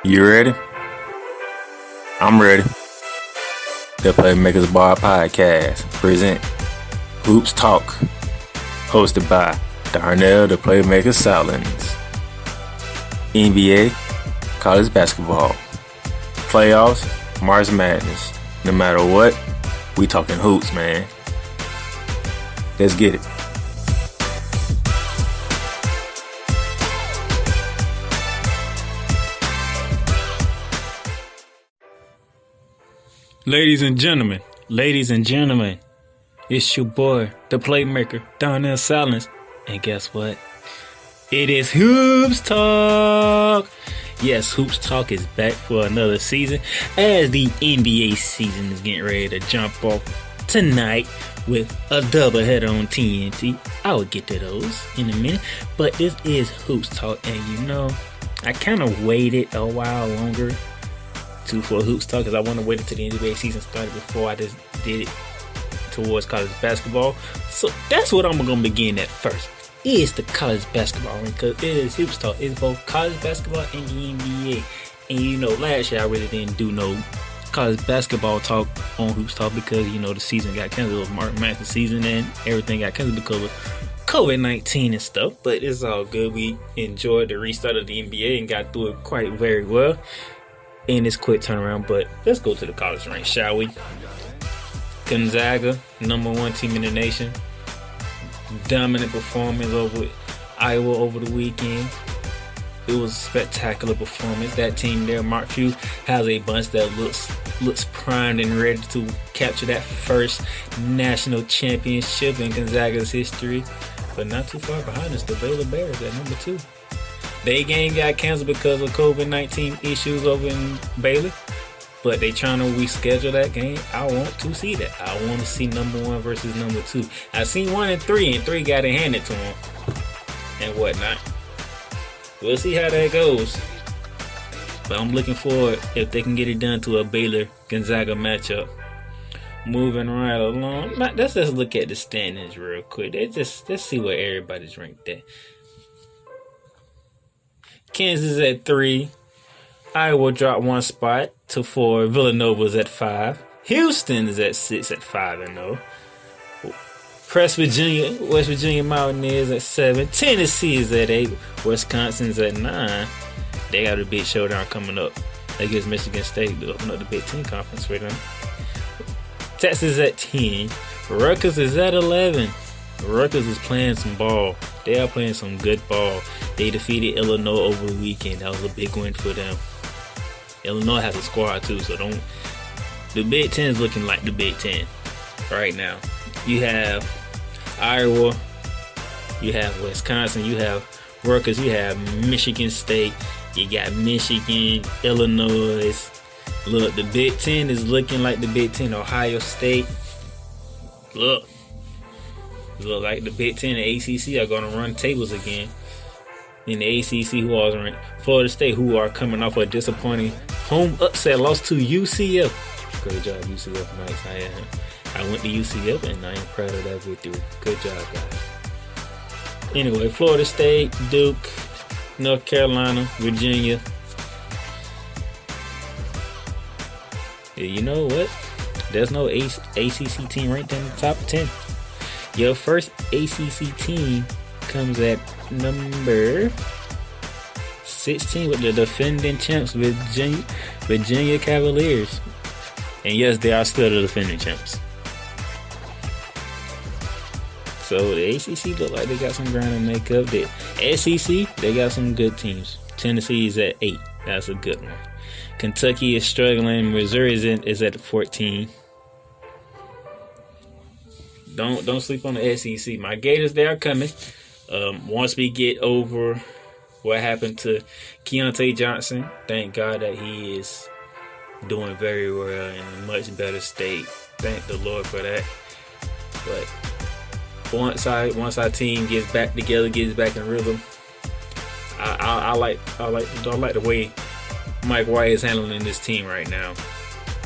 You ready? I'm ready. The Playmakers Bar Podcast present Hoops Talk, hosted by Darnell, the Playmaker Sallins. NBA, college basketball, playoffs, March Madness. No matter what, we talking hoops, man. Let's get it. Ladies and gentlemen, it's your boy, the Playmaker, Darnell Sallins, and guess what? It is Hoops Talk! Yes, Hoops Talk is back for another season as the NBA season is getting ready to jump off tonight with a doubleheader on TNT. I will get to those in a minute, but this is Hoops Talk, and I kind of waited a while longer for Hoops Talk because I want to wait until the NBA season started before I just did it towards college basketball. So that's what I'm going to begin at first. Is the college basketball because it is Hoops Talk. It's both college basketball and the NBA. And last year I really didn't do no college basketball talk on Hoops Talk because the season got canceled. It was March Madness season and everything got canceled because of COVID-19 and stuff. But it's all good. We enjoyed the restart of the NBA and got through it quite very well in this quick turnaround. But let's go to the college ranks, shall we? Gonzaga, number one team in the nation. Dominant performance over Iowa over the weekend. It was a spectacular performance. That team there, Mark Few, has a bunch that looks primed and ready to capture that first national championship in Gonzaga's history. But not too far behind us, the Baylor Bears at number 2. Their game got canceled because of COVID-19 issues over in Baylor. But they trying to reschedule that game. I want to see that. I want to see number 1 versus number 2. I seen 1 and 3, and 3 got it handed to them and whatnot. We'll see how that goes. But I'm looking forward if they can get it done to a Baylor-Gonzaga matchup. Moving right along. Let's just look at the standings real quick. Let's see where everybody's ranked at. Kansas at 3. Iowa dropped 1 spot to 4. Villanova's at 5. Houston is at 6 at 5-0. West Virginia Mountaineers at 7. Tennessee is at 8. Wisconsin's at 9. They got a big showdown coming up against Michigan State to open up the Big Ten Conference for them. Texas at 10. Rutgers is at 11. Rutgers is playing some ball. They are playing some good ball. They defeated Illinois over the weekend. That was a big win for them. Illinois has a squad too, so the Big Ten is looking like the Big Ten right now. You have Iowa, you have Wisconsin, you have Rutgers, you have Michigan State, you got Michigan, Illinois. Look, the Big Ten is looking like the Big Ten. Ohio State. Look like the Big Ten and ACC are going to run tables again. In the ACC, who are ranked? Florida State, who are coming off a disappointing home upset, lost to UCF. Great job, UCF. Nice. I went to UCF, and I am proud of that victory. Good job, guys. Anyway, Florida State, Duke, North Carolina, Virginia. You know what? There's no ACC team ranked in the top 10. Your first ACC team comes at number 16 with the defending champs, Virginia Cavaliers. And yes, they are still the defending champs. So the ACC look like they got some ground to make up. The SEC, they got some good teams. Tennessee is at 8. That's a good one. Kentucky is struggling. Missouri is at 14. Don't sleep on the SEC. My Gators, they are coming. Once we get over what happened to Keontae Johnson, thank God that he is doing very well in a much better state. Thank the Lord for that. But once our team gets back together, gets back in rhythm, I like the way Mike White is handling this team right now.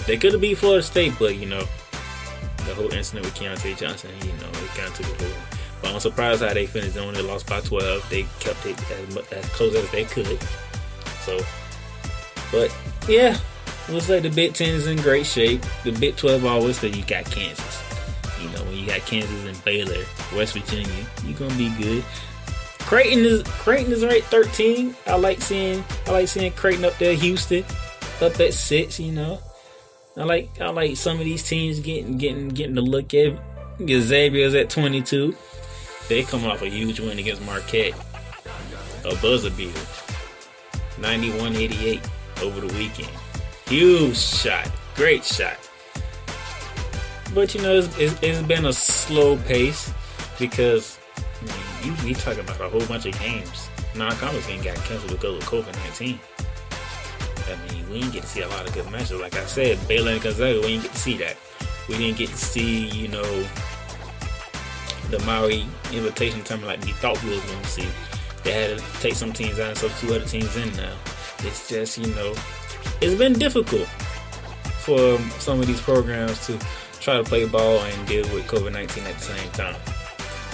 They could have beat Florida State, but the whole incident with Keontae Johnson, it kind of took it over. But I'm surprised how they finished. They only lost by 12. They kept it as close as they could. So But yeah, looks like the Big Ten is in great shape. The Big 12 always said you got Kansas. You know, when you got Kansas and Baylor, West Virginia, you're gonna be good. Creighton is ranked 13. I like seeing Creighton up there. Houston up at 6. You know, I like some of these teams getting to look at. Xavier's at 22. They come off a huge win against Marquette, a buzzer beater, 91-88 over the weekend. Huge shot, great shot. But you know, it's been a slow pace because we talking about a whole bunch of games. Non-conference game got canceled because of COVID-19. I mean, we didn't get to see a lot of good matches. Like I said, Baylor and Gonzaga, we didn't get to see that. We didn't get to see, you know, the Maui Invitation Tournament like we thought we was going to see. They had to take some teams out and substitute other teams in now. It's just, you know, it's been difficult for some of these programs to try to play ball and deal with COVID-19 at the same time.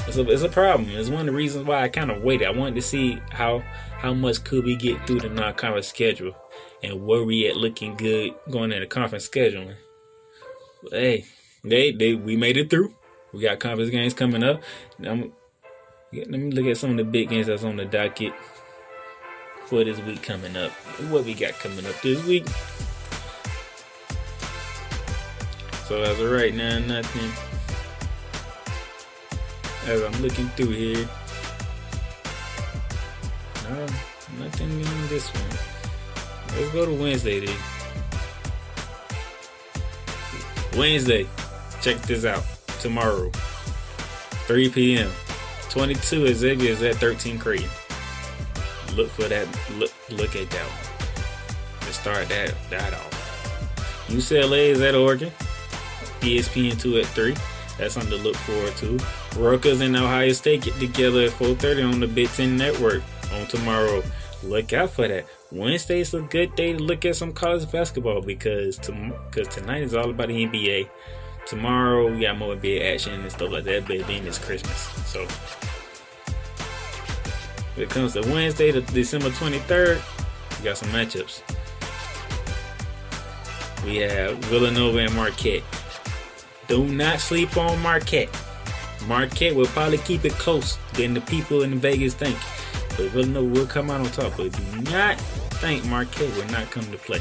It's a problem. It's one of the reasons why I kind of waited. I wanted to see how much could we get through the non-conference schedule and where we at looking good going into conference scheduling. But hey, we made it through. We got conference games coming up. Let me look at some of the big games that's on the docket for this week coming up. What we got coming up this week? So as of right now, nothing. As I'm looking through here, no, nothing in this one. Let's go to Wednesday then. Wednesday, check this out. Tomorrow, 3 p.m. 22 Xavier is at 13 Creighton. Look for that. Look at that one. Let's start that off. UCLA is at Oregon. ESPN 2 at 3. That's something to look forward to. Rutgers and Ohio State get together at 4:30 on the Big Ten Network on tomorrow. Look out for that. Wednesday is a good day to look at some college basketball because tonight is all about the NBA. Tomorrow we got more NBA action and stuff like that, but then it's Christmas. So when it comes to Wednesday, to December 23rd, we got some matchups. We have Villanova and Marquette. Do not sleep on Marquette. Marquette will probably keep it close than the people in Vegas think. But Villanova will come out on top. But do not think Marquette will not come to play.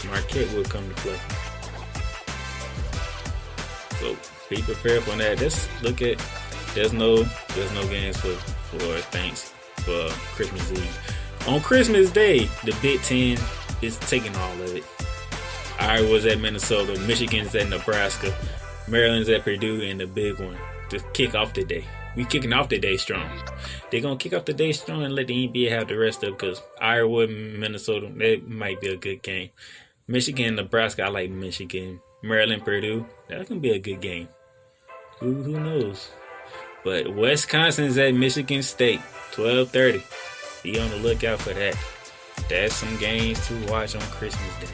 Marquette will come to play. So be prepared for that. Let's look at there's no games for Christmas Eve. On Christmas Day, the Big Ten is taking all of it. Iowa's at Minnesota, Michigan's at Nebraska, Maryland's at Purdue, and the big one to kick off the day. We kicking off the day strong. They're gonna kick off the day strong and let the NBA have the rest of it because Iowa, Minnesota, that might be a good game. Michigan, Nebraska, I like Michigan. Maryland, Purdue, that's gonna be a good game. Who knows? But Wisconsin's at Michigan State, 12:30. Be on the lookout for that. That's some games to watch on Christmas Day.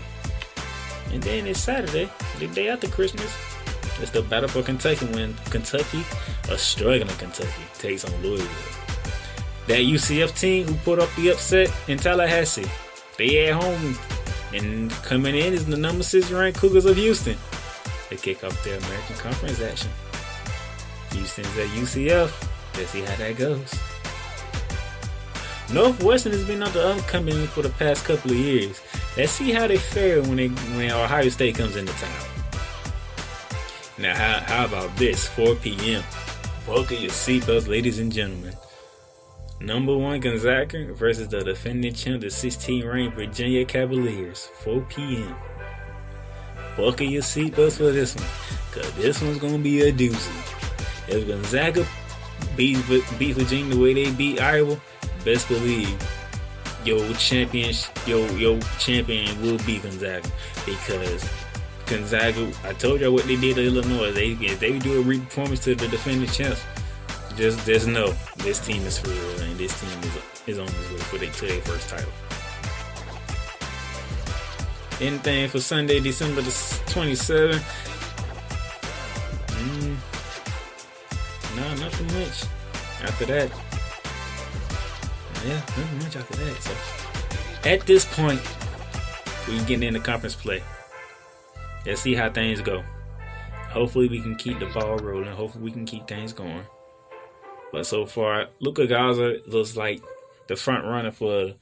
And then it's Saturday, the day after Christmas. It's the battle for Kentucky when Kentucky, a struggling Kentucky, takes on Louisville. That UCF team who put up the upset in Tallahassee, they at home. And coming in is the number 6 ranked Cougars of Houston. They kick off their American Conference action. Houston's at UCF. Let's see how that goes. Northwestern has been on the upcoming for the past couple of years. Let's see how they fare when Ohio State comes into town. Now, how about this? 4 p.m. Buckle your seatbelts, ladies and gentlemen. Number 1 Gonzaga versus the defending champ, the 16 ranked Virginia Cavaliers. 4 p.m. Buckle your seatbelts for this one, because this one's going to be a doozy. If Gonzaga beat Virginia the way they beat Iowa, best believe your champion will be Gonzaga, because Gonzaga, I told y'all what they did to Illinois. If they do a re-performance to the defending champs, just know this team is for real, and this team is on its way to their first title. Anything for Sunday, December the 27th? No, nothing much. After that, nothing much after that. So, at this point, We getting into conference play. Let's see how things go. Hopefully we can keep the ball rolling. Hopefully we can keep things going. But so far, Luka Garza looks like the front runner for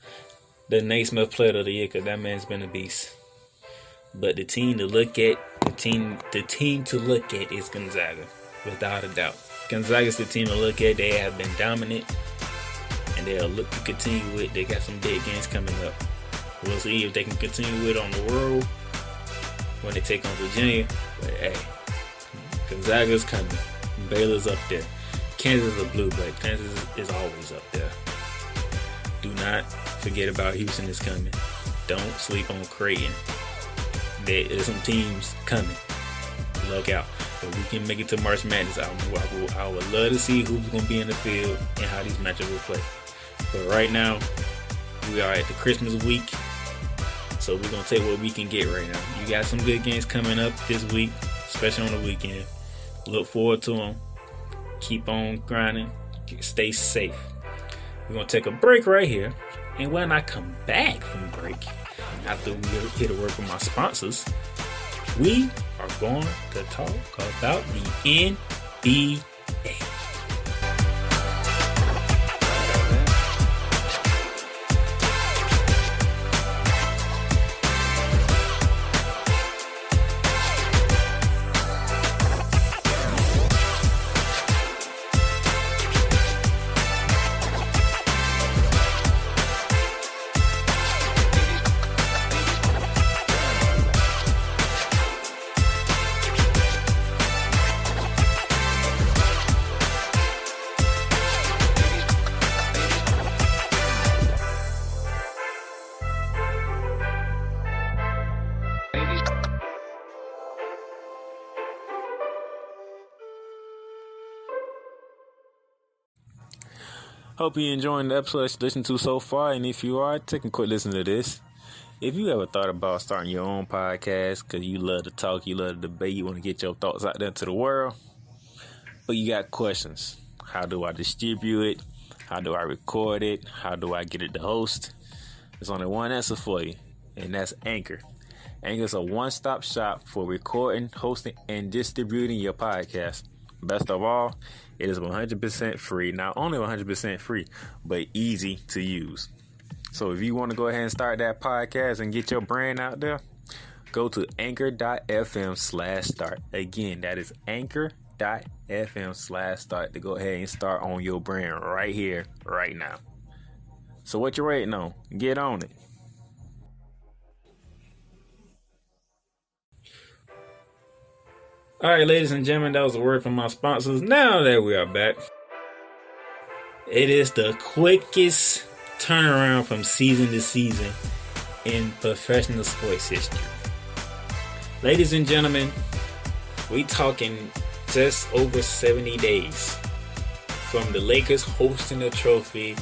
the Naismith Player of the Year, because that man's been a beast. But the team to look at, is Gonzaga, without a doubt. Gonzaga's the team to look at. They have been dominant, and they'll look to continue with. They got some big games coming up. We'll see if they can continue with on the road when they take on Virginia. But hey, Gonzaga's coming. Baylor's up there. Kansas is a blue, but Kansas is always up there. Do not forget about Houston is coming. Don't sleep on Creighton. There's some teams coming. Look out. But we can make it to March Madness. I would love to see who's going to be in the field and how these matchups will play. But right now, we are at the Christmas week. So we're going to take what we can get right now. You got some good games coming up this week, especially on the weekend. Look forward to them. Keep on grinding. Stay safe. We're going to take a break right here. And when I come back from break, after we hit a word from my sponsors, we are going to talk about the NBA. Hope you're enjoying the episode that you listened to so far, and if you are, take a quick listen to this. If you ever thought about starting your own podcast because you love to talk, you love to debate, you want to get your thoughts out there to the world, but you got questions. How do I distribute it? How do I record it? How do I get it to host? There's only one answer for you, and that's Anchor. Anchor is a one-stop shop for recording, hosting, and distributing your podcast. Best of all, it is 100% free. Not only 100% free, but easy to use. So if you want to go ahead and start that podcast and get your brand out there, go to anchor.fm/start. Again, that is anchor.fm/start to go ahead and start on your brand right here, right now. So what you waiting on? Get on it. All right, ladies and gentlemen, that was a word from my sponsors. Now that we are back, it is the quickest turnaround from season to season in professional sports history. Ladies and gentlemen, we talking just over 70 days from the Lakers hosting the trophy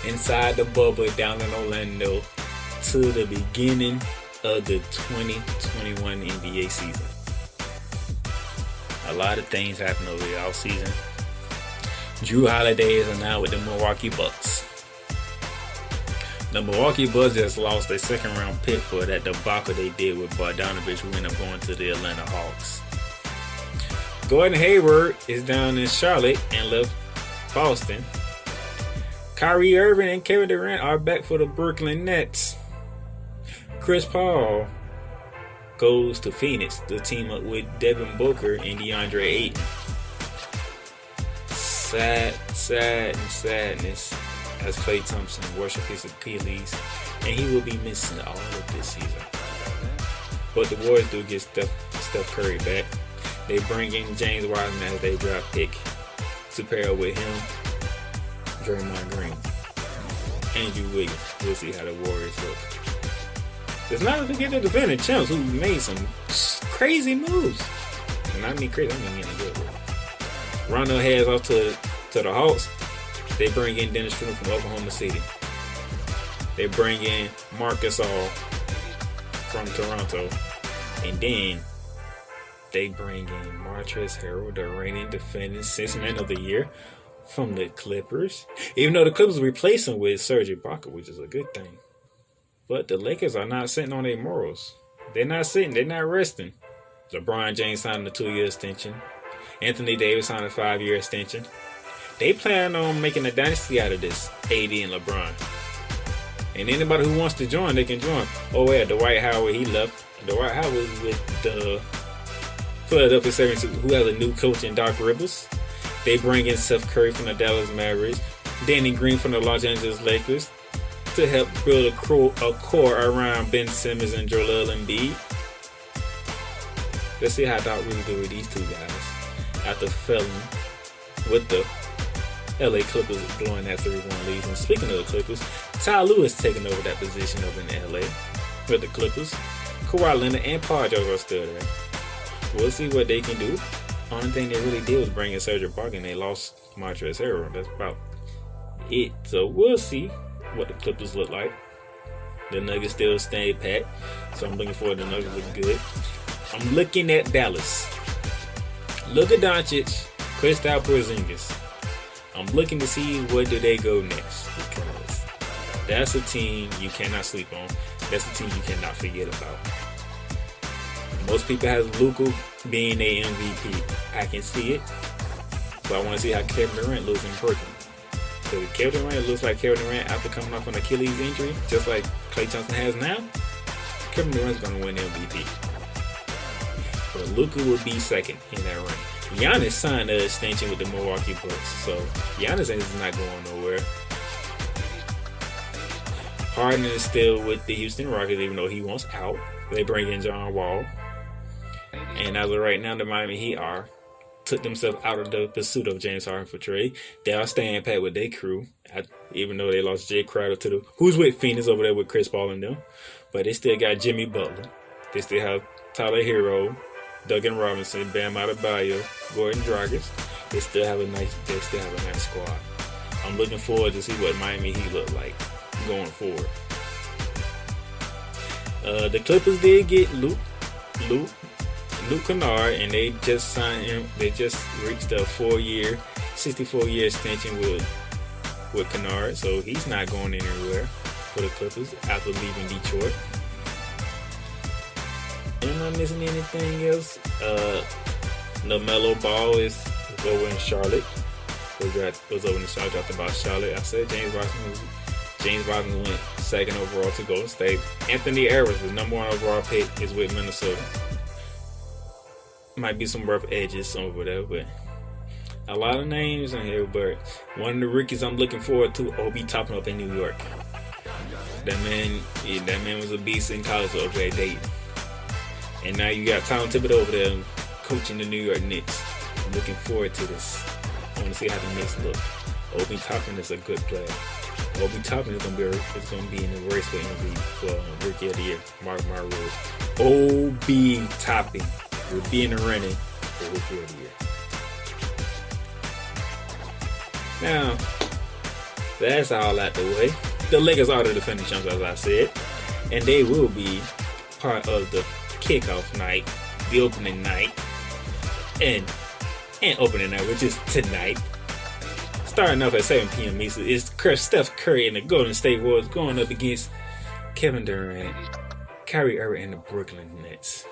inside the bubble down in Orlando to the beginning of the 2021 NBA season. A lot of things happened over the offseason. Drew Holiday is now with the Milwaukee Bucks. The Milwaukee Bucks just lost their second round pick for that debacle they did with Bogdanovich, who ended up going to the Atlanta Hawks. Gordon Hayward is down in Charlotte and left Boston. Kyrie Irving and Kevin Durant are back for the Brooklyn Nets. Chris Paul goes to Phoenix to team up with Devin Booker and DeAndre Ayton. Sadness as Klay Thompson worships his Achilles, and he will be missing all of this season. But the Warriors do get Steph Curry back. They bring in James Wiseman as their draft pick to pair with him, Draymond Green, Andrew Wiggins. We'll see how the Warriors look. Let's not forget the defending champs who made some crazy moves. And I mean crazy, I mean in a good way. Rondo heads off to the Hawks. They bring in Dennis Schroeder from Oklahoma City. They bring in Marc Gasol from Toronto. And then they bring in Montrezl Harrell, the reigning defending Sixth Man of the Year from the Clippers. Even though the Clippers replaced him with Serge Ibaka, which is a good thing. But the Lakers are not sitting on their morals. They're not sitting. They're not resting. LeBron James signed a 2-year extension. Anthony Davis signed a 5-year extension. They plan on making a dynasty out of this, AD and LeBron. And anybody who wants to join, they can join. Oh yeah, Dwight Howard, he left. Dwight Howard was with the Philadelphia 76ers, who has a new coach in Doc Rivers. They bring in Seth Curry from the Dallas Mavericks, Danny Green from the Los Angeles Lakers to help build a core around Ben Simmons and Joel Embiid. Let's see how Doc really do with these two guys after failing with the LA Clippers blowing that 3-1 lead. And speaking of the Clippers, Ty Lue is taking over that position over in LA with the Clippers. Kawhi Leonard and Paul George are still there. We'll see what they can do. Only thing they really did was bring in Serge Ibaka, and they lost Montrezl Harrell. That's about it. So we'll see what the Clippers look like. The Nuggets still stay pat, so I'm looking forward to the Nuggets looking good. I'm looking at Dallas. Luka Doncic, Kristaps Porzingis. I'm looking to see where do they go next, because that's a team you cannot sleep on. That's a team you cannot forget about. Most people have Luka being a MVP. I can see it, but I want to see how Kevin Durant looks in Brooklyn. Because if Kevin Durant looks like Kevin Durant after coming off an Achilles injury, just like Klay Thompson has now, Kevin Durant's going to win MVP. But Luka will be second in that rank. Giannis signed an extension with the Milwaukee Bucks, so Giannis is not going nowhere. Harden is still with the Houston Rockets, even though he wants out. They bring in John Wall. And as of right now, the Miami Heat took themselves out of the pursuit of James Harden for trade. They are staying pat with their crew, even though they lost Jay Crowder to who's with Phoenix over there with Chris Paul and them. But they still got Jimmy Butler. They still have Tyler Hero, Duncan Robinson, Bam Adebayo, Gordon Dragic. They still have a nice squad. I'm looking forward to see what Miami Heat look like going forward. The Clippers did get Luke Kennard, and they just signed him. They just reached a 4-year, $64 extension with Kennard, so he's not going anywhere for the Clippers after leaving Detroit. Am I missing anything else? LaMelo Ball is over in Charlotte. Was over in Charlotte. Talked about Charlotte. I said James Wiseman went second overall to Golden State. Anthony Edwards, the number 1 overall pick, is with Minnesota. Might be some rough edges over there, but a lot of names in here. But one of the rookies I'm looking forward to, Obi Toppin up in New York. That man was a beast in college over at Dayton. And now you got Tom Thibodeau over there coaching the New York Knicks. I'm looking forward to this. I want to see how the Knicks look. Obi Toppin is a good player. Obi Toppin is going to be in the race for MVP for Rookie of the Year. Mark my words. Obi Toppin will be in the running for Rookie of the Year. Now, that's all out the way. The Lakers are the defending champs, as I said, and they will be part of the kickoff night, the opening night, and opening night, which is tonight. Starting off at 7 p.m. Eastern, is Steph Curry and the Golden State Warriors going up against Kevin Durant, Kyrie Irving, and the Brooklyn Nets.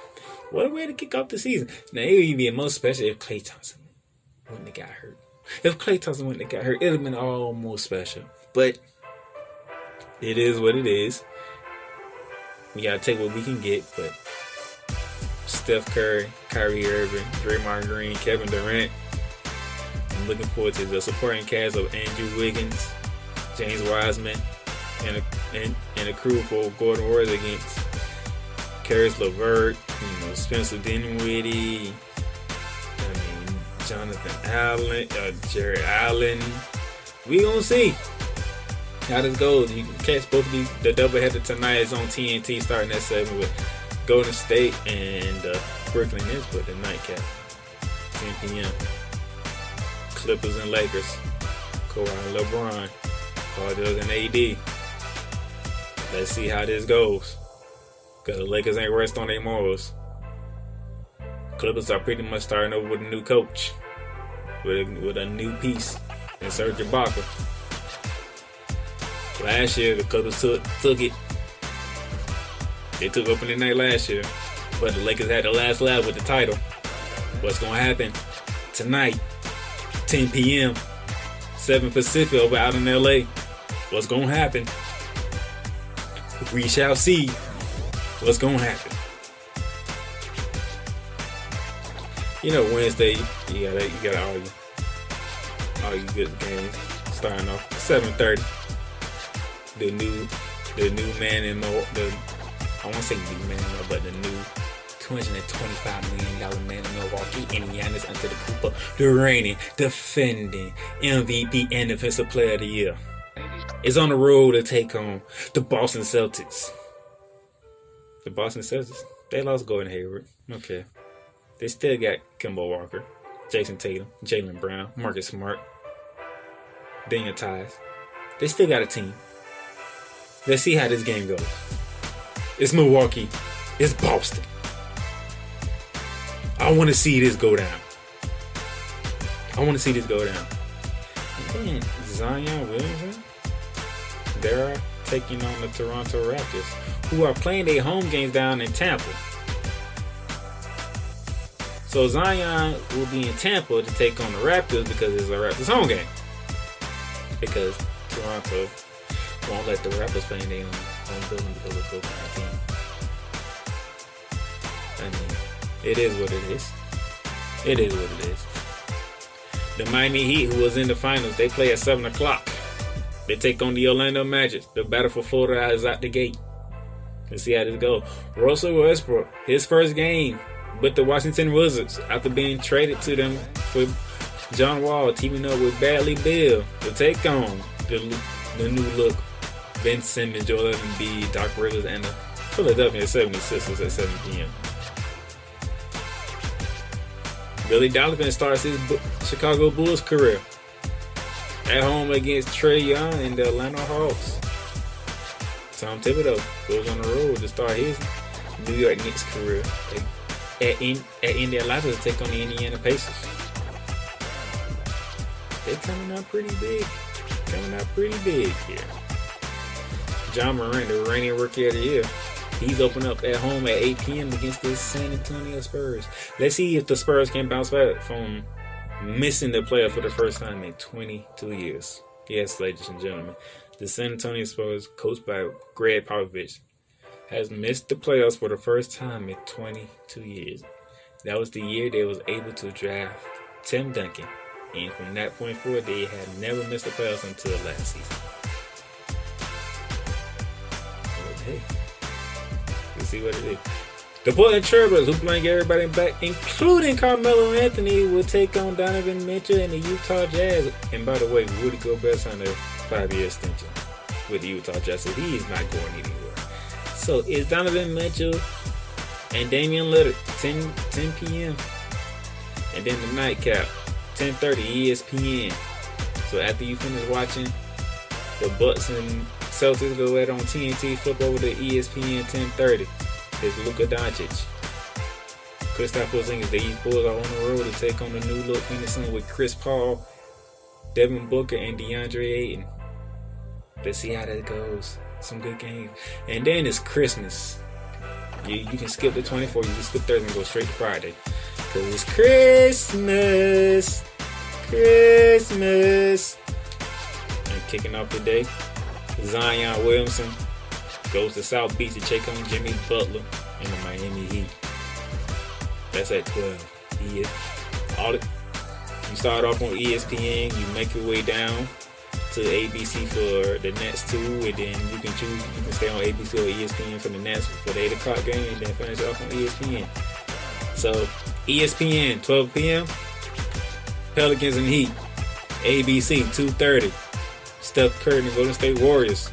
What a way to kick off the season. Now, it would even be most special if Klay Thompson wouldn't have got hurt. If Klay Thompson wouldn't have got hurt, it would have been almost special. But it is what it is. We got to take what we can get, but Steph Curry, Kyrie Irving, Draymond Green, Kevin Durant. I'm looking forward to the supporting cast of Andrew Wiggins, James Wiseman, and a crew for Gordon Wars against Karis LeVert, Spencer Dinwiddie, Jonathan Allen, Jerry Allen. We gonna see how this goes. You can catch both of these. The doubleheader tonight is on TNT starting at 7 with Golden State and Brooklyn Nets, but the nightcap 10 p.m. Clippers and Lakers, Kawhi and LeBron, Paul George and AD. Let's see how this goes. Because the Lakers ain't rest on their morals. Clippers are pretty much starting over with a new coach, with a new piece in Serge Ibaka. Last year, the Clippers took it They took opening night last year, but the Lakers had the last laugh with the title. What's going to happen tonight, 10 p.m., 7 Pacific over out in LA? What's going to happen? We shall see what's going to happen. You know, Wednesday, you gotta all you good games starting off 7:30. The new man in I won't say new man, but the new $225 million man in Milwaukee, and Giannis Antetokounmpo, the reigning, defending MVP and Defensive Player of the Year, is on the road to take on the Boston Celtics. The Boston Celtics, they lost Gordon Hayward. Okay. They still got Kemba Walker, Jason Tatum, Jaylen Brown, Marcus Smart, Daniel Tice. They still got a team. Let's see how this game goes. It's Milwaukee. It's Boston. I want to see this go down. And then Zion Williamson, they're taking on the Toronto Raptors, who are playing their home games down in Tampa. So Zion will be in Tampa to take on the Raptors because it's a Raptors home game. Because Toronto won't let the Raptors play in their own building because of COVID-19. I mean, it is what it is. The Miami Heat, who was in the finals, they play at 7 o'clock. They take on the Orlando Magic. The battle for Florida is out the gate. Let's see how this goes. Russell Westbrook, his first game with the Washington Wizards after being traded to them for John Wall, teaming up with Bradley Beal to take on the new look Ben Simmons, Joel Embiid, Doc Rivers, and the Philadelphia 76ers at 7 p.m. Billy Donovan starts his Chicago Bulls career at home against Trae Young and the Atlanta Hawks. Tom Thibodeau goes on the road to start his New York Knicks career at Indianapolis to take on the Indiana Pacers. They're coming out pretty big here. John Morant, the reigning Rookie of the Year, he's opened up at home at 8 p.m. against the San Antonio Spurs. Let's see if the Spurs can bounce back from missing the playoff for the first time in 22 years. Yes, ladies and gentlemen, the San Antonio Spurs, coached by Greg Popovich, has missed the playoffs for the first time in 22 years. That was the year they was able to draft Tim Duncan. And from that point forward, they had never missed the playoffs until last season. But hey, let's see what it is. The Portland Trailblazers, who bring everybody back, including Carmelo Anthony, will take on Donovan Mitchell and the Utah Jazz. And by the way, Rudy Gobert signed a 5-year extension with the Utah Jazz, so he is not going anywhere. So it's Donovan Mitchell and Damian Lillard, 10 p.m. And then the nightcap, 10:30 ESPN. So after you finish watching the Bucks and Celtics go ahead on TNT, flip over to ESPN 10:30. There's Luka Doncic, Kristaps Porzingis. These boys are on the road to take on the new look Phoenix Suns with Chris Paul, Devin Booker, and DeAndre Ayton. Let's see how that goes. Some good games. And then it's Christmas. You can skip the 24th, you can skip Thursday and go straight to Friday. Because it's Christmas. And kicking off the day, Zion Williamson goes to South Beach to take on Jimmy Butler and the Miami Heat. That's at 12. You start off on ESPN, you make your way down to ABC for the Nets 2, and then you can stay on ABC or ESPN for the Nets for the 8 o'clock game, and then finish off on ESPN. So ESPN 12 p.m. Pelicans and Heat. ABC 2:30. Steph Curry and Golden State Warriors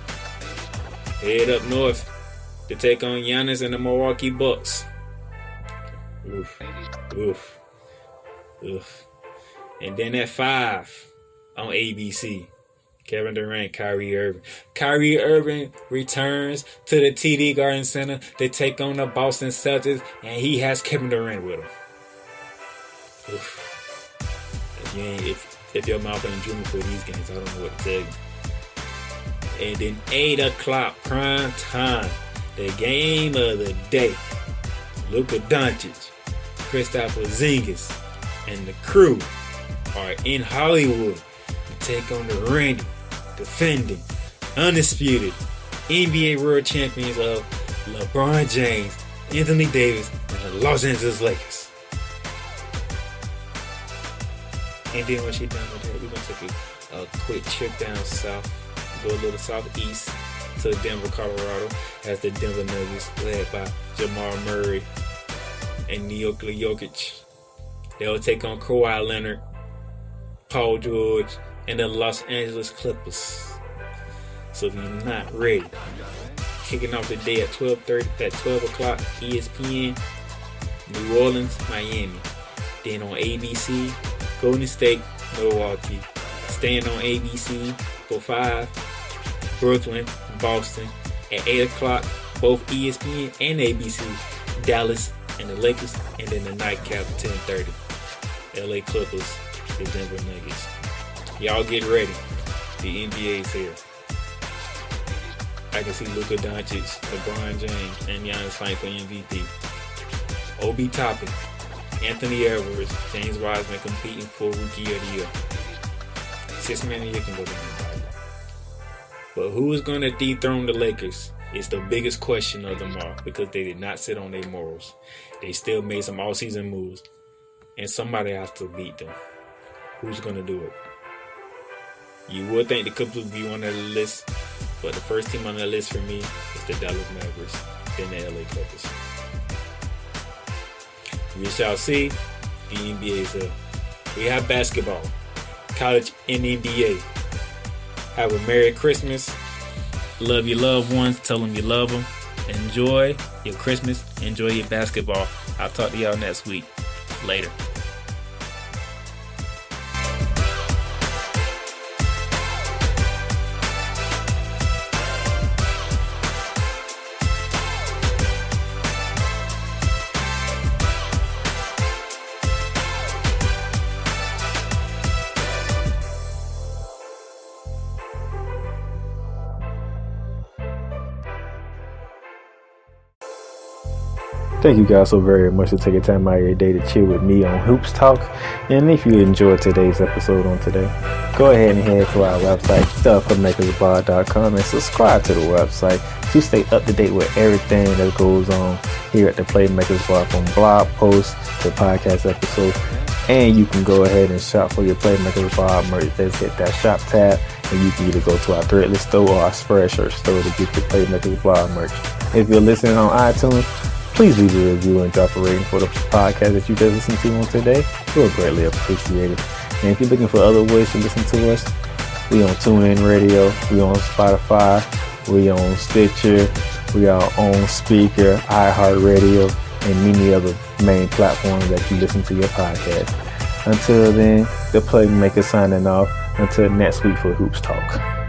head up north to take on Giannis and the Milwaukee Bucks. Oof. And then at 5 on ABC, Kevin Durant, Kyrie Irving. Kyrie Irving returns to the TD Garden Center to take on the Boston Celtics, and he has Kevin Durant with him. Oof. If your mouth ain't dreaming for these games, I don't know what to tell you. And then 8 o'clock prime time. The game of the day. Luka Doncic, Kristaps Porzingis, and the crew are in Hollywood to take on the reigning, defending, undisputed NBA World Champions of LeBron James, Anthony Davis, and the Los Angeles Lakers. And then when she's done with that, we're going to take a quick trip down south, go a little southeast to Denver, Colorado, as the Denver Nuggets, led by Jamal Murray and Nikola Jokic, they'll take on Kawhi Leonard, Paul George, and the Los Angeles Clippers. So if you're not ready, kicking off the day at 12 o'clock ESPN, New Orleans, Miami. Then on ABC, Golden State, Milwaukee. Staying on ABC for 5, Brooklyn, Boston. At 8 o'clock, both ESPN and ABC, Dallas and the Lakers. And then the nightcap at 10:30, LA Clippers, the Denver Nuggets. Y'all get ready. The NBA's here. I can see Luka Doncic, LeBron James, and Giannis fighting for MVP. Obi Toppin, Anthony Edwards, James Wiseman competing for Rookie of the Year. 6 man of the year can go down. But who is going to dethrone the Lakers is the biggest question of them all, because they did not sit on their morals. They still made some all-season moves, and somebody has to beat them. Who's going to do it? You would think the Clippers would be on that list, but the first team on that list for me is the Dallas Mavericks, then the LA Clippers. We shall see. The NBA is up. We have basketball, college, and NBA. Have a Merry Christmas. Love your loved ones. Tell them you love them. Enjoy your Christmas. Enjoy your basketball. I'll talk to y'all next week. Later. Thank you guys so very much for taking time out of your day to chill with me on Hoops Talk. And if you enjoyed today's episode on today, go ahead and head to our website, theplaymakersbar.com, and subscribe to the website to stay up to date with everything that goes on here at the Playmakers Bar, from blog posts to podcast episodes. And you can go ahead and shop for your Playmakers Bar merch. Just hit that shop tab, and you can either go to our Threadless store or our Spreadshirt store to get your Playmakers Bar merch. If you're listening on iTunes, please leave a review and drop a rating for the podcast that you just listened to on today. We'll greatly appreciate it. And if you're looking for other ways to listen to us, we on TuneIn Radio, we on Spotify, we on Stitcher, we are on Speaker, iHeartRadio, and many other main platforms that you listen to your podcast. Until then, the Playmaker signing off. Until next week for Hoops Talk.